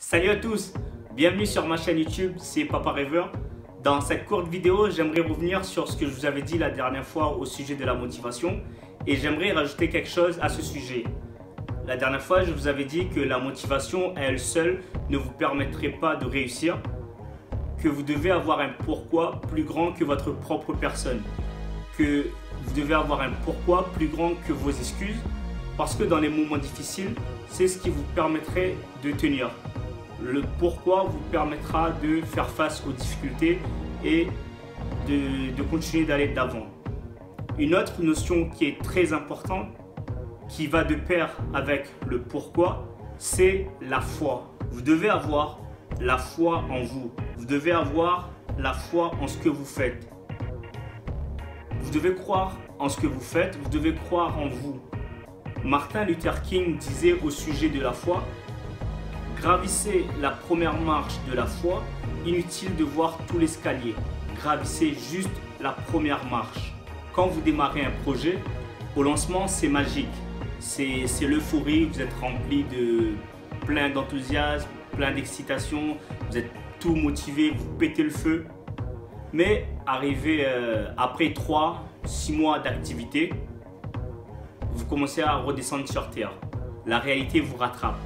Salut à tous, bienvenue sur ma chaîne YouTube, c'est Papa Rêveur. Dans cette courte vidéo, j'aimerais revenir sur ce que je vous avais dit la dernière fois au sujet de la motivation et j'aimerais rajouter quelque chose à ce sujet. La dernière fois, je vous avais dit que la motivation à elle seule ne vous permettrait pas de réussir, que vous devez avoir un pourquoi plus grand que votre propre personne, que vous devez avoir un pourquoi plus grand que vos excuses, parce que dans les moments difficiles, c'est ce qui vous permettrait de tenir. Le pourquoi vous permettra de faire face aux difficultés et de continuer d'aller d'avant. Une autre notion qui est très importante, qui va de pair avec le pourquoi, c'est la foi. Vous devez avoir la foi en vous. Vous devez avoir la foi en ce que vous faites. Vous devez croire en ce que vous faites, vous devez croire en vous. Martin Luther King disait au sujet de la foi: gravissez la première marche de la foi, inutile de voir tout l'escalier. Gravissez juste la première marche. Quand vous démarrez un projet, au lancement, c'est magique. C'est l'euphorie, vous êtes rempli de plein d'enthousiasme, plein d'excitation, vous êtes tout motivé, vous pétez le feu. Mais arrivé après 3-6 mois d'activité, vous commencez à redescendre sur terre. La réalité vous rattrape.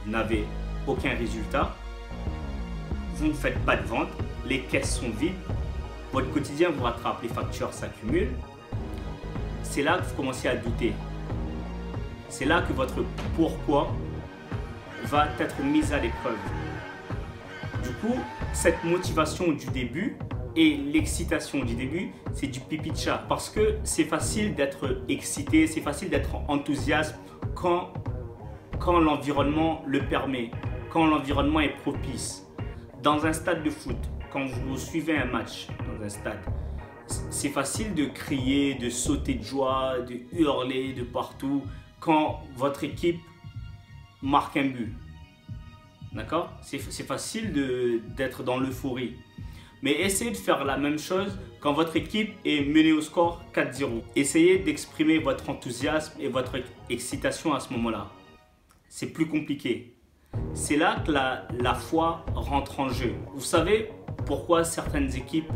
Vous n'avez aucun résultat, vous ne faites pas de vente, les caisses sont vides, votre quotidien vous rattrape, les factures s'accumulent. C'est là que vous commencez à douter. C'est là que votre pourquoi va être mis à l'épreuve. Du coup, cette motivation du début et l'excitation du début, c'est du pipi de chat. Parce que c'est facile d'être excité, c'est facile d'être enthousiaste quand l'environnement le permet, quand l'environnement est propice. Dans un stade de foot, quand vous suivez un match dans un stade, c'est facile de crier, de sauter de joie, de hurler de partout quand votre équipe marque un but. D'accord? C'est facile d'être dans l'euphorie. Mais essayez de faire la même chose quand votre équipe est menée au score 4-0. Essayez d'exprimer votre enthousiasme et votre excitation à ce moment-là. C'est plus compliqué. C'est là que la foi rentre en jeu. Vous savez pourquoi certaines équipes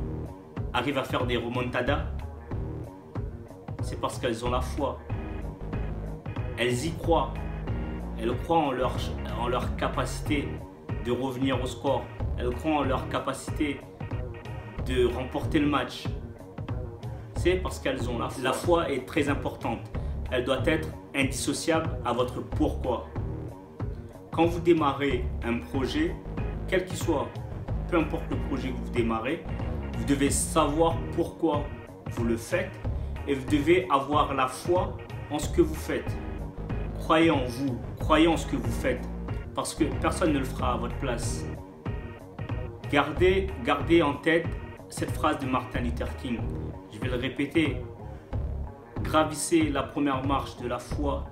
arrivent à faire des remontadas? C'est parce qu'elles ont la foi. Elles y croient. Elles croient en leur capacité de revenir au score. Elles croient en leur capacité de remporter le match. C'est parce qu'elles ont la foi. La foi est très importante. Elle doit être indissociable à votre pourquoi. Quand vous démarrez un projet, quel qu'il soit, peu importe le projet que vous démarrez, vous devez savoir pourquoi vous le faites et vous devez avoir la foi en ce que vous faites. Croyez en vous, croyez en ce que vous faites, parce que personne ne le fera à votre place. Gardez en tête cette phrase de Martin Luther King. Je vais le répéter. Gravissez la première marche de la foi.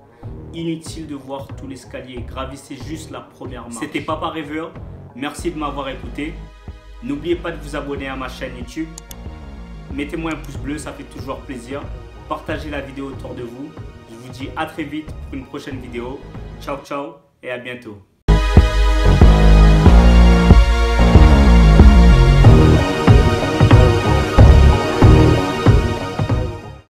Inutile de voir tout l'escalier. Gravissez juste la première marche. C'était Papa Rêveur. Merci de m'avoir écouté. N'oubliez pas de vous abonner à ma chaîne YouTube. Mettez-moi un pouce bleu, ça fait toujours plaisir. Partagez la vidéo autour de vous. Je vous dis à très vite pour une prochaine vidéo. Ciao, ciao et à bientôt.